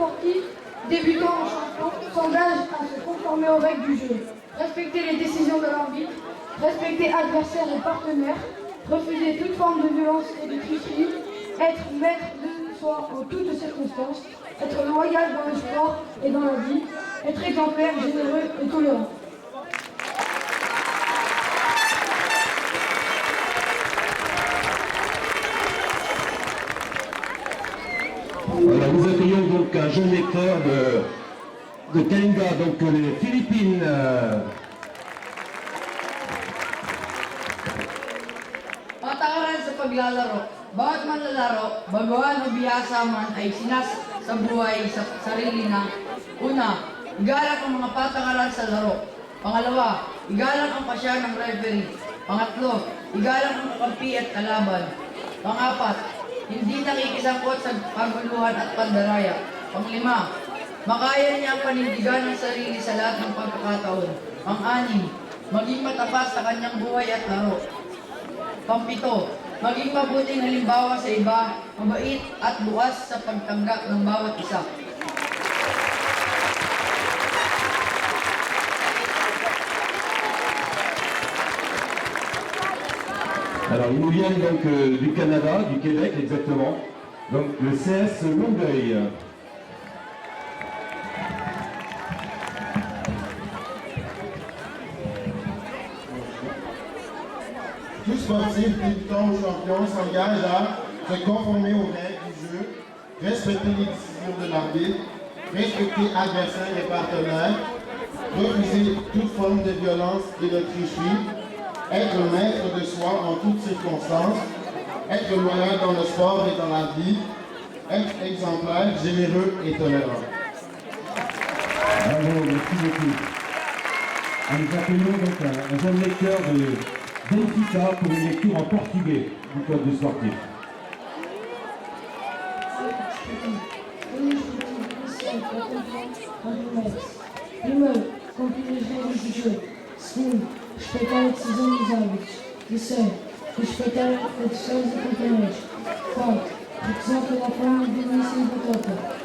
sportif, débutant en champion, s'engage à se conformer aux règles du jeu, respecter les décisions de l'arbitre, respecter adversaires et partenaires, refuser toute forme de violence et de tricherie, être maître de soi en toutes circonstances, être loyal dans le sport et dans la vie, être exemplaire, généreux et tolérant. Voilà, nous accueillons donc un jeune lecteur de Kalinga, donc les Philippines. Patakaran sa paglalaro. Bawat manlalaro, bagawan o bihasa man ay sinasabuhay sa sarili na una, igalang ang mga patakaran sa laro. Pangalawa, igalang ang pasya ng referee. Pangatlo, igalang ang kakampi at kalaban. Pangapat, hindi nakikisangkot sa paguluhan at pandaraya. Panglima, makaya niya ang panindigan ng sarili sa lahat ng pagkakataon. Pang-anim, maging matapat sa kanyang buhay at laro. Pampito, maging mabuting halimbawa sa iba, mabait at bukas sa pagtanggap ng bawat isa. Alors, ils nous viennent donc du Canada, du Québec exactement, donc le CS Longueuil. Tout sportif débutant ou champion s'engage à se conformer aux règles du jeu, respecter les décisions de l'arbitre, respecter adversaires et partenaires, refuser toute forme de violence et de tricherie, être maître de soi en toutes circonstances, être loyal dans le sport et dans la vie, être exemplaire, généreux et tolérant. Bravo, merci beaucoup. Nous accueillons donc un jeune lecteur de Benfica pour une lecture en portugais du code de sportif. Primeiro, cumprir as regras do jogo. Segundo, respeitar a decisão dos árbitros. Terceiro, respeitar adversários e companheiros. Quarto, recusar toda a forma de violência e batota.